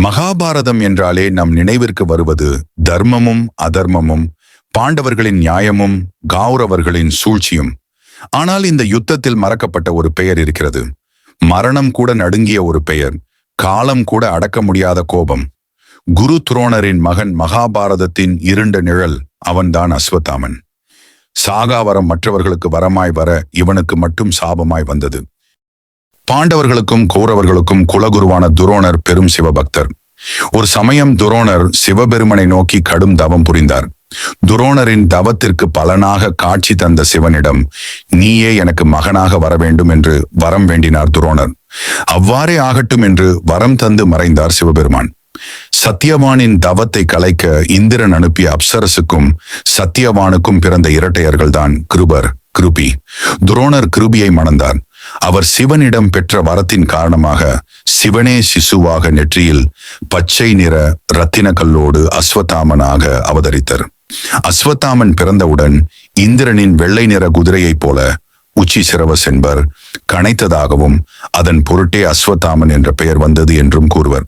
மகாபாரதம் என்றாலே நம் நினைவிற்கு வருவது தர்மமும் அதர்மமும், பாண்டவர்களின் நியாயமும் கௌரவர்களின் சூழ்ச்சியும். ஆனால் இந்த யுத்தத்தில் மறக்கப்பட்ட ஒரு பெயர் இருக்கிறது. மரணம் கூட நடுங்கிய ஒரு பெயர், காலம் கூட அடக்க முடியாத கோபம். குரு துரோணரின் மகன், மகாபாரதத்தின் இருண்ட நிழல், அவன்தான் அஸ்வத்தாமன். சாகாவரம் மற்றவர்களுக்கு வரமாய் வர இவனுக்கு மட்டும் சாபமாய் வந்தது. பாண்டவர்களுக்கும் கௌரவர்களுக்கும் குலகுருவான துரோணர் பெரும் சிவபக்தர். ஒரு சமயம் துரோணர் சிவபெருமனை நோக்கி கடும் தவம் புரிந்தார். துரோணரின் தவத்திற்கு பலனாக காட்சி தந்த சிவனிடம், நீயே எனக்கு மகனாக வர வேண்டும் என்று வரம் வேண்டினார் துரோணர். அவ்வாறே ஆகட்டும் என்று வரம் தந்து மறைந்தார் சிவபெருமான். சத்தியவானின் தவத்தை கலைக்க இந்திரன் அனுப்பிய அப்சரசுக்கும் சத்தியவானுக்கும் பிறந்த இரட்டையர்கள்தான் கிருபர், கிருபி. துரோணர் கிருபியை மணந்தார். அவர் சிவனிடம் பெற்ற வரத்தின் காரணமாக சிவனே சிசுவாக நெற்றியில் பச்சை நிற இரத்தின கல்லோடு அஸ்வத்தாமனாக அவதரித்தார். அஸ்வத்தாமன் பிறந்தவுடன் இந்திரனின் வெள்ளை நிற குதிரையைப் போல உச்சி சிரவஸ் என்பர் கனைத்ததாகவும் அதன் பொருட்டே அஸ்வத்தாமன் என்ற பெயர் வந்தது என்றும் கூறுவர்.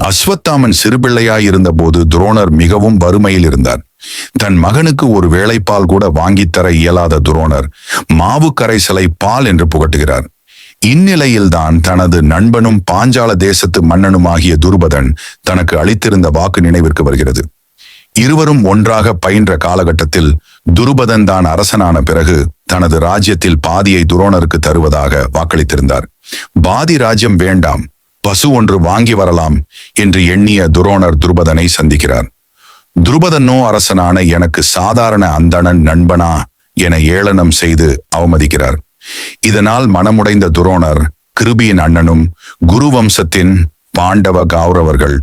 அஸ்வத்தாமன் சிறுபிள்ளையாயிருந்த போது துரோணர் மிகவும் வறுமையில் இருந்தார். தன் மகனுக்கு ஒரு வேளைப்பால் கூட வாங்கித்தர இயலாத துரோணர் மாவு கரைசலை பால் என்று புகட்டுகிறார். இந்நிலையில்தான் தனது நண்பனும் பாஞ்சால தேசத்து மன்னனுமாகிய துருபதன் தனக்கு அளித்திருந்த வாக்கு நினைவிற்கு வருகிறது. இருவரும் ஒன்றாக பயின்ற காலகட்டத்தில் துருபதன் தான் அரசனான பிறகு தனது ராஜ்யத்தில் பாதியை துரோணருக்கு தருவதாக வாக்களித்திருந்தார். பாதி ராஜ்யம் வேண்டாம், பசு ஒன்று வாங்கி வரலாம் என்று எண்ணிய துரோணர் துருபதனை சந்திக்கிறார். துருபதனோ அரசனான எனக்கு சாதாரண அந்தணன் நண்பனா என ஏளனம் செய்து அவமதிக்கிறார். இதனால் மனமுடைந்த துரோணர், கிருபியின் அண்ணனும் குரு வம்சத்தின் பாண்டவ கௌரவர்கள்,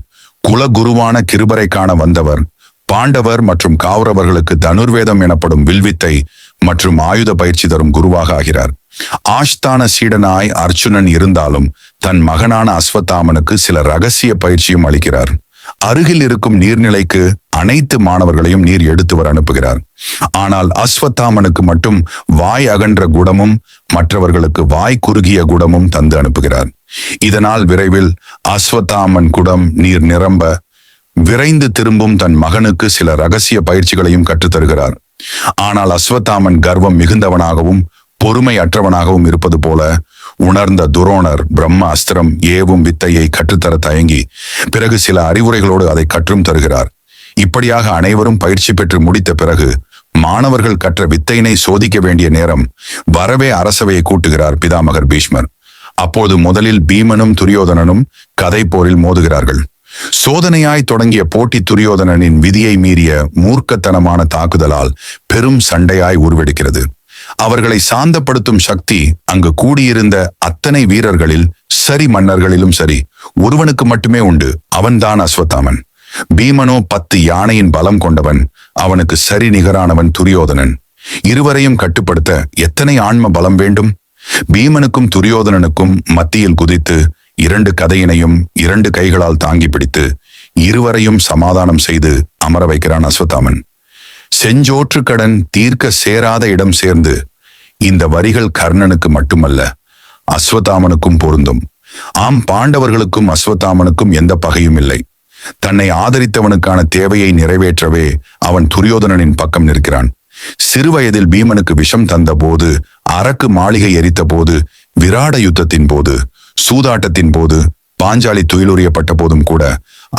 குலகுருவான கிருபரை காண வந்தவர், பாண்டவர் மற்றும் கௌரவர்களுக்கு தனுர்வேதம் எனப்படும் வில்வித்தை மற்றும் ஆயுத பயிற்சி தரும் குருவாக ஆகிறார். ஆஸ்தான சீடனாய் அர்ச்சுனன் இருந்தாலும் தன் மகனான அஸ்வத்தாமனுக்கு சில ரகசிய பயிற்சியும் அளிக்கிறார். அருகில் இருக்கும் நீர்நிலைக்கு அனைத்து மாணவர்களையும் நீர் எடுத்து வர அனுப்புகிறார். ஆனால் அஸ்வத்தாமனுக்கு மட்டும் வாய் அகன்ற குடமும் மற்றவர்களுக்கு வாய் குறுகிய குடமும் தந்து அனுப்புகிறார். இதனால் விரைவில் அஸ்வத்தாமன் குடம் நீர் நிரம்ப விரைந்து திரும்பும் தன் மகனுக்கு சில ரகசிய பயிற்சிகளையும் கற்றுத்தருகிறார். ஆனால் அஸ்வத்தாமன் கர்வம் மிகுந்தவனாகவும் பொறுமை அற்றவனாகவும் இருப்பது போல உணர்ந்த துரோணர் பிரம்ம அஸ்திரம் ஏவும் வித்தையை கற்றுத்தர தயங்கி பிறகு சில அறிவுரைகளோடு அதை கற்றும் தருகிறார். இப்படியாக அனைவரும் பயிற்சி பெற்று முடித்த பிறகு மாணவர்கள் கற்ற வித்தையினை சோதிக்க வேண்டிய நேரம் வரவே அரசவையை கூட்டுகிறார் பிதாமகர் பீஷ்மர். அப்போது முதலில் பீமனும் துரியோதனனும் கதை போரில் மோதுகிறார்கள். சோதனையாய் தொடங்கிய போட்டி துரியோதனனின் விதியை மீறிய மூர்க்கத்தனமான தாக்குதலால் பெரும் சண்டையாய் உருவெடுக்கிறது. அவர்களை சாந்தப்படுத்தும் சக்தி அங்கு கூடியிருந்த அத்தனை வீரர்களில் சரி மன்னர்களிலும் சரி ஒருவனுக்கு மட்டுமே உண்டு. அவன்தான் அஸ்வத்தாமன். பீமனோ 10 யானையின் பலம் கொண்டவன். அவனுக்கு சரி நிகரானவன் துரியோதனன். இருவரையும் கட்டுப்படுத்த எத்தனை ஆன்ம பலம் வேண்டும்? பீமனுக்கும் துரியோதனனுக்கும் மத்தியில் குதித்து 2 கதையினையும் 2 கைகளால் தாங்கி பிடித்து இருவரையும் சமாதானம் செய்து அமர வைக்கிறான் அஸ்வத்தாமன். செஞ்சோற்று கடன் தீர்க்க சேராத இடம் சேர்ந்து. இந்த வரிகள் கர்ணனுக்கு மட்டுமல்ல, அஸ்வத்தாமனுக்கும் பொருந்தும். ஆம், பாண்டவர்களுக்கும் அஸ்வத்தாமனுக்கும் எந்த பகையும் இல்லை. தன்னை ஆதரித்தவனுக்கான தேவையை நிறைவேற்றவே அவன் துரியோதனனின் பக்கம் நிற்கிறான். சிறுவயதில் பீமனுக்கு விஷம் தந்த போது, அரக்கு மாளிகை எரித்த போது, விராட யுத்தத்தின் போது, சூதாட்டத்தின் போது, பாஞ்சாலி துயிலுரியப்பட்ட போதும் கூட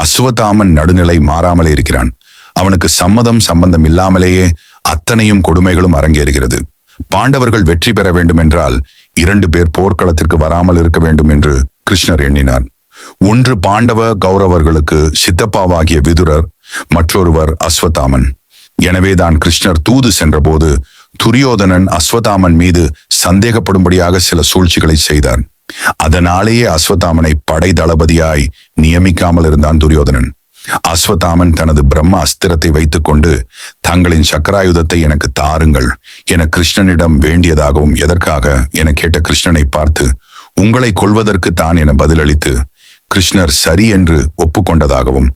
அஸ்வத்தாமன் நடுநிலை மாறாமலே இருக்கிறான். அவனுக்கு சம்பந்தம் இல்லாமலேயே அத்தனையும் கொடுமைகளும் அரங்கேறுகிறது. பாண்டவர்கள் வெற்றி பெற வேண்டும் என்றால் 2 பேர் போர்க்களத்திற்கு வராமல் இருக்க வேண்டும் என்று கிருஷ்ணர் எண்ணினார். ஒன்று பாண்டவ கௌரவர்களுக்கு சித்தப்பாவாகிய விதுரர், மற்றொருவர் அஸ்வத்தாமன். எனவேதான் கிருஷ்ணர் தூது சென்றபோது துரியோதனன் அஸ்வத்தாமன் மீது சந்தேகப்படும்படியாக சில சூழ்ச்சிகளை செய்தார். அதனாலேயே அஸ்வத்தாமனை படை தளபதியாய் நியமிக்காமல் இருந்தான் துரியோதனன். அஸ்வத்தாமன் தனது பிரம்ம அஸ்திரத்தை வைத்துக் கொண்டு, தங்களின் சக்கராயுதத்தை எனக்கு தாருங்கள் என கிருஷ்ணனிடம் வேண்டியதாகவும், எதற்காக என கேட்ட கிருஷ்ணனை பார்த்து, உங்களை கொல்வதற்கு தான் என பதிலளித்து கிருஷ்ணர் சரி என்று ஒப்புக்கொண்டதாகவும்,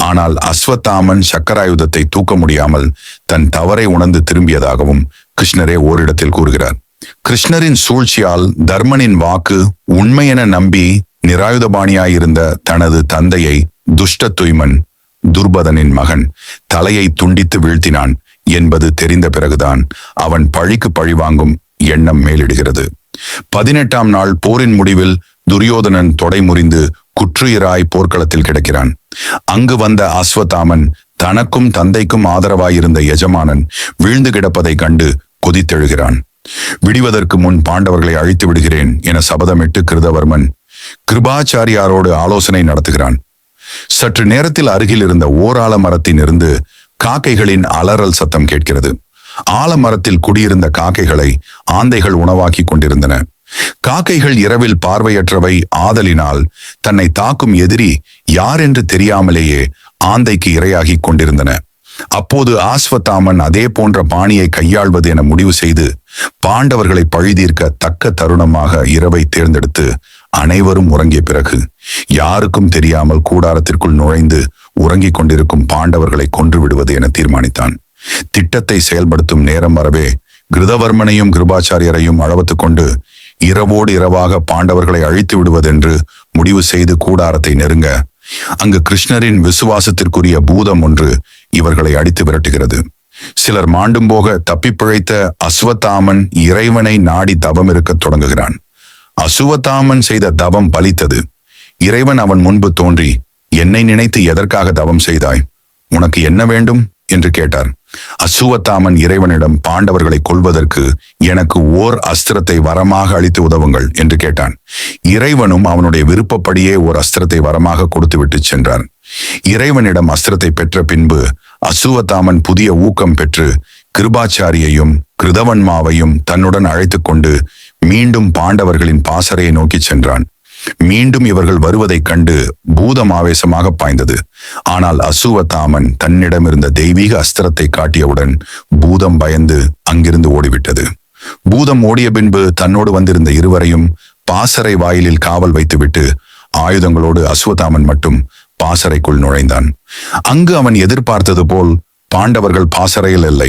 ஆனால் அஸ்வத்தாமன் சக்கராயுதத்தை தூக்க முடியாமல் தன் தவறை உணர்ந்து திரும்பியதாகவும் கிருஷ்ணரே ஓரிடத்தில் கூறுகிறார். கிருஷ்ணரின் சூழ்ச்சியால் தர்மனின் வாக்கு உண்மையென நம்பி நிராயுதபாணியாயிருந்த தனது தந்தையை துஷ்டத்துய்மன் துர்பதனின் மகன் தலையை துண்டித்து வீழ்த்தினான் என்பது தெரிந்த பிறகுதான் அவன் பழிக்கு பழிவாங்கும் எண்ணம் மேலிடுகிறது. 18ஆம் நாள் போரின் முடிவில் துரியோதனன் தொடை முறிந்து குற்றுயிராய் போர்க்களத்தில் கிடக்கிறான். அங்கு வந்த அஸ்வத்தாமன் தனக்கும் தந்தைக்கும் ஆதரவாயிருந்த எஜமானன் வீழ்ந்து கிடப்பதை கண்டு கொதித்தெழுகிறான். விடிவதற்கு முன் பாண்டவர்களை அழித்து விடுகிறேன் என சபதமிட்டு கிருதவர்மன் கிருபாச்சாரியாரோடு ஆலோசனை நடத்துகிறான். சற்று நேரத்தில் அருகில் இருந்த ஓரால மரத்தின் இருந்து காக்கைகளின் அலறல் சத்தம் கேட்கிறது. ஆலமரத்தில் குடியிருந்த காக்கைகளை ஆந்தைகள் உணவாக்கி கொண்டிருந்தன. காக்கைகள் இரவில் பார்வையற்றவை ஆதலினால் தன்னை தாக்கும் எதிரி யார் என்று தெரியாமலேயே ஆந்தைக்கு இரையாகி கொண்டிருந்தன. அப்போது அஸ்வத்தாமன் அதே போன்ற பாணியை கையாள்வது என முடிவு செய்து பாண்டவர்களை பழிதீர்க்க தக்க தருணமாக இரவை தேர்ந்தெடுத்து அனைவரும் உறங்கிய பிறகு யாருக்கும் தெரியாமல் கூடாரத்திற்குள் நுழைந்து உறங்கிக் கொண்டிருக்கும் பாண்டவர்களை கொன்று விடுவது என தீர்மானித்தான். திட்டத்தை செயல்படுத்தும் நேரம் வரவே கிருதவர்மனையும் கிருபாச்சாரியரையும் அளவத்துக் கொண்டு இரவோடு இரவாக பாண்டவர்களை அழித்து விடுவதென்று முடிவு செய்து கூடாரத்தை நெருங்க அங்கு கிருஷ்ணரின் விசுவாசத்திற்குரிய பூதம் ஒன்று இவர்களை அடித்து விரட்டுகிறது. சிலர் மாண்டும் போக தப்பிப்பிழைத்த அஸ்வத்தாமன் இறைவனை நாடி தவம் இருக்க தொடங்குகிறான். அசுவத்தாமன் செய்த தவம் பலித்தது. இறைவன் அவன் முன்பு தோன்றி, என்னை நினைத்து எதற்காக தவம் செய்தாய்? உனக்கு என்ன வேண்டும் என்று கேட்டார். அசுவத்தாமன் இறைவனிடம் பாண்டவர்களை கொல்வதற்கு எனக்கு ஓர் அஸ்திரத்தை வரமாக அளித்து உதவுங்கள் என்று கேட்டான். இறைவனும் அவனுடைய விருப்பப்படியே ஓர் அஸ்திரத்தை வரமாக கொடுத்துவிட்டு சென்றார். இறைவனிடம் அஸ்திரத்தை பெற்ற பின்பு அசுவத்தாமன் புதிய ஊக்கம் பெற்று கிருபாச்சாரியையும் கிருதவன்மாவையும் தன்னுடன் அழைத்து கொண்டு மீண்டும் பாண்டவர்களின் பாசறையை நோக்கி சென்றான். மீண்டும் இவர்கள் வருவதைக் கண்டு பூதம் ஆவேசமாக பாய்ந்தது. ஆனால் அசுவத்தாமன் தன்னிடமிருந்த தெய்வீக அஸ்திரத்தை காட்டியவுடன் பூதம் பயந்து அங்கிருந்து ஓடிவிட்டது. பூதம் ஓடிய பின்பு தன்னோடு வந்திருந்த இருவரையும் பாசறை வாயிலில் காவல் வைத்துவிட்டு ஆயுதங்களோடு அசுவத்தாமன் மட்டும் பாசறைக்குள் நுழைந்தான். அங்கு அவன் எதிர்பார்த்தது போல் பாண்டவர்கள் பாசறையில் இல்லை.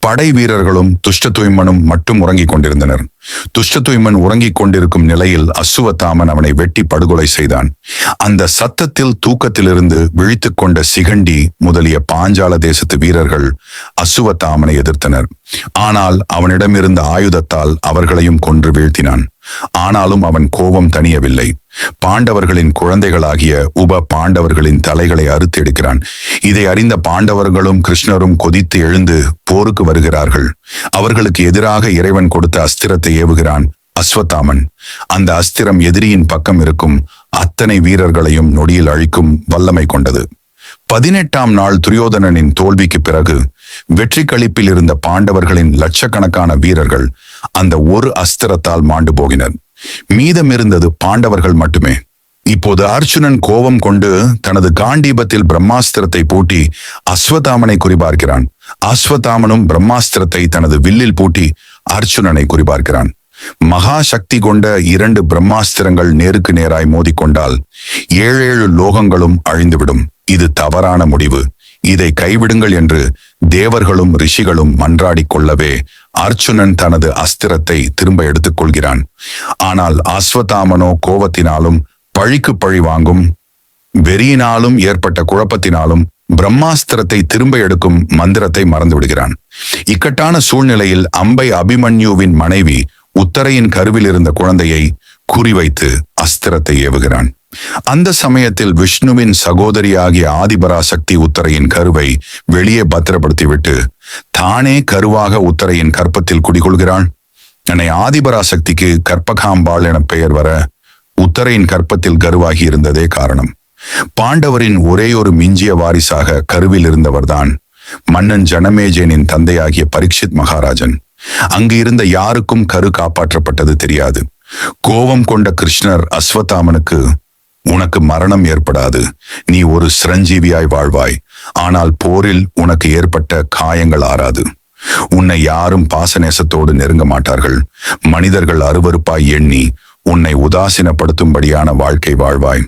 படை வீரர்களும் துஷ்டத்துய்மனும் மட்டும் உறங்கிக் கொண்டிருந்தனர். துஷ்டத்துய்மன் உறங்கிக் கொண்டிருக்கும் நிலையில் அசுவத்தாமன் அவனை வெட்டி படுகொலை செய்தான். அந்த சத்தத்தில் தூக்கத்திலிருந்து விழித்துக் கொண்ட சிகண்டி முதலிய பாஞ்சால தேசத்து வீரர்கள் அசுவத்தாமனை எதிர்த்தனர். ஆனால் அவனிடமிருந்த ஆயுதத்தால் அவர்களையும் கொன்று வீழ்த்தினான். ஆனாலும் அவன் கோபம் தணியவில்லை. பாண்டவர்களின் குழந்தைகளாகிய உப பாண்டவர்களின் தலைகளை அறுத்து எடுக்கிறான். இதை அறிந்த பாண்டவர்களும் கிருஷ்ணரும் கொதித்து எழுந்து போருக்கு வருகிறார்கள். அவர்களுக்கு எதிராக இறைவன் கொடுத்த அஸ்திரத்தை ஏவுகிறான் அஸ்வத்தாமன். அந்த அஸ்திரம் எதிரியின் பக்கம் இருக்கும் அத்தனை வீரர்களையும் நொடியில் அழிக்கும் வல்லமை கொண்டது. 18ஆம் நாள் துரியோதனனின் தோல்விக்கு பிறகு வெற்றி களிப்பில் இருந்த பாண்டவர்களின் லட்சக்கணக்கான வீரர்கள் அந்த ஒரு அஸ்திரத்தால் மாண்டு போகினர். மீதமிருந்தது பாண்டவர்கள் மட்டுமே. இப்போது அர்ச்சுனன் கோபம் கொண்டு தனது காண்டீபத்தில் பிரம்மாஸ்திரத்தை பூட்டி அஸ்வத்தாமனை குறிபார்க்கிறான். அஸ்வத்தாமனும் பிரம்மாஸ்திரத்தை தனது வில்லில் பூட்டி அர்ச்சுனனை குறிபார்க்கிறான். மகா சக்தி கொண்ட 2 பிரம்மாஸ்திரங்கள் நேருக்கு நேராய் மோதிக்கொண்டால் 7 லோகங்களும் அழிந்துவிடும். இது தவறான முடிவு. இதை கைவிடுங்கள் என்று தேவர்களும் ரிஷிகளும் மன்றாடிக் கொள்ளவே அர்ச்சுனன் தனது அஸ்திரத்தை திரும்ப எடுத்துக் கொள்கிறான். ஆனால் அஸ்வத்தாமனோ கோபத்தினாலும் பழிக்கு பழி வாங்கும் வெறியினாலும் ஏற்பட்ட குழப்பத்தினாலும் பிரம்மாஸ்திரத்தை திரும்ப எடுக்கும் மந்திரத்தை மறந்து விடுகிறான். இக்கட்டான சூழ்நிலையில் அம்பை அபிமன்யுவின் மனைவி உத்தரையின் கருவில் இருந்த குழந்தையை குறிவைத்து அஸ்திரத்தை ஏவுகிறான். அந்த சமயத்தில் விஷ்ணுவின் சகோதரியாகிய ஆதிபராசக்தி உத்தரையின் கருவை வெளியே பத்திரப்படுத்திவிட்டு தானே கருவாக உத்தரையின் கற்பத்தில் குடிகொள்கிறாள். என்னை ஆதிபராசக்திக்கு கற்பகாம்பாள் என பெயர் வர உத்தரையின் கற்பத்தில் கருவாகி இருந்ததே காரணம். பாண்டவரின் ஒரே ஒரு மிஞ்சிய வாரிசாக கருவில் இருந்தவர்தான் மன்னன் ஜனமேஜயனின் தந்தையாகிய பரீட்சித் மகாராஜன். அங்கு இருந்த யாருக்கும் கரு காப்பாற்றப்பட்டது தெரியாது. கோபம் கொண்ட கிருஷ்ணர் அஸ்வத்தாமனுக்கு, உனக்கு மரணம் ஏற்படாது, நீ ஒரு சிரஞ்சீவியாய் வாழ்வாய். ஆனால் போரில் உனக்கு ஏற்பட்ட காயங்கள் ஆறாது. உன்னை யாரும் பாசநேசத்தோடு நெருங்க மாட்டார்கள். மனிதர்கள் அருவருப்பாய் எண்ணி உன்னை உதாசீனப்படுத்தும்படியான வாழ்க்கை வாழ்வாய்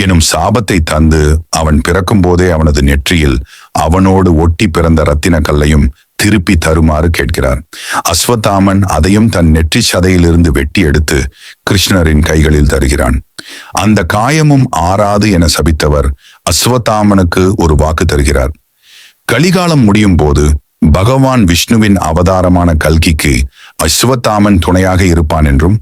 எனும் சாபத்தை தந்து அவன் பிறக்கும் போதே அவனது நெற்றியில் அவனோடு ஒட்டி பிறந்த ரத்தின கல்லையும் திருப்பி தருமாறு கேட்கிறார். அஸ்வத்தாமன் அதையும் தன் நெற்றி சதையிலிருந்து வெட்டி எடுத்து கிருஷ்ணரின் கைகளில் தருகிறான். அந்த காயமும் ஆறாது என சபித்தவர் அஸ்வத்தாமனுக்கு ஒரு வாக்கு தருகிறார். கலிகாலம் முடியும் போது பகவான் விஷ்ணுவின் அவதாரமான கல்கிக்கு அஸ்வத்தாமன் துணையாக இருப்பான் என்றும்,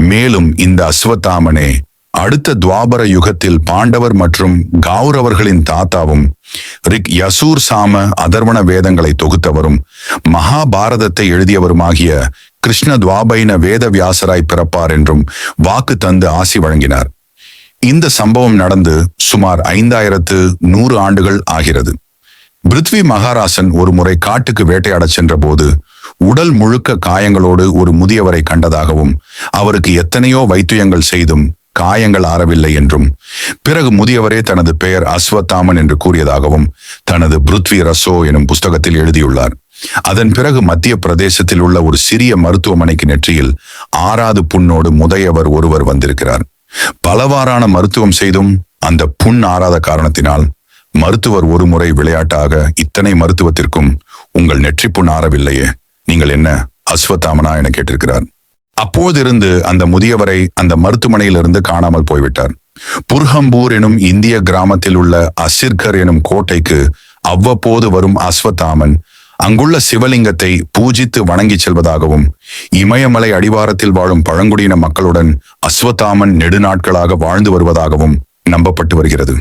மேலும் இந்த அஸ்வத்தாமனே அடுத்த துவாபர யுகத்தில் பாண்டவர் மற்றும் கௌரவர்களின் தாத்தாவும், ரிக் யசூர் சாம அதர்வண வேதங்களை தொகுத்தவரும் மகாபாரதத்தை எழுதியவருமாகிய கிருஷ்ண துவாபைன வேத வியாசராய் பிறப்பார் என்றும் வாக்கு தந்து ஆசி வழங்கினார். இந்த சம்பவம் நடந்து சுமார் 5100 ஆண்டுகள் ஆகிறது. பிருத்வி மகாராசன் ஒரு முறை காட்டுக்கு வேட்டையாடச் சென்ற போது உடல் முழுக்க காயங்களோடு ஒரு முதியவரை கண்டதாகவும், அவருக்கு எத்தனையோ வைத்தியங்கள் செய்தும் காயங்கள் ஆறவில்லை என்றும், பிறகு முதியவரே தனது பெயர் அஸ்வத்தாமன் என்று கூறியதாகவும் தனது பிருத்வி ரசோ எனும் புஸ்தகத்தில் எழுதியுள்ளார். அதன் பிறகு மத்திய பிரதேசத்தில் உள்ள ஒரு சிறிய மருத்துவமனைக்கு நெற்றியில் ஆறாவது புண்ணோடு முதியவர் ஒருவர் வந்திருக்கிறார். பலவாறான மருத்துவம் செய்தும் அந்த புண் ஆறாத காரணத்தினால் மருத்துவர் ஒரு முறை விளையாட்டாக, இத்தனை மருத்துவத்திற்கும் உங்கள் நெற்றி புண் ஆறவில்லையே, நீங்கள் என்ன அஸ்வத்தாமனா என கேட்டிருக்கிறார். அப்போதிருந்து அந்த முதியவரை அந்த மருத்துவமனையிலிருந்து காணாமல் போய்விட்டார். புர்ஹம்பூர் எனும் இந்திய கிராமத்தில் உள்ள அசிர்கர் எனும் கோட்டைக்கு அவ்வப்போது வரும் அஸ்வத்தாமன் அங்குள்ள சிவலிங்கத்தை பூஜித்து வணங்கி செல்வதாகவும், இமயமலை அடிவாரத்தில் வாழும் பழங்குடியின மக்களுடன் அஸ்வத்தாமன் நெடுநாட்களாக வாழ்ந்து வருவதாகவும் நம்பப்பட்டு வருகிறது.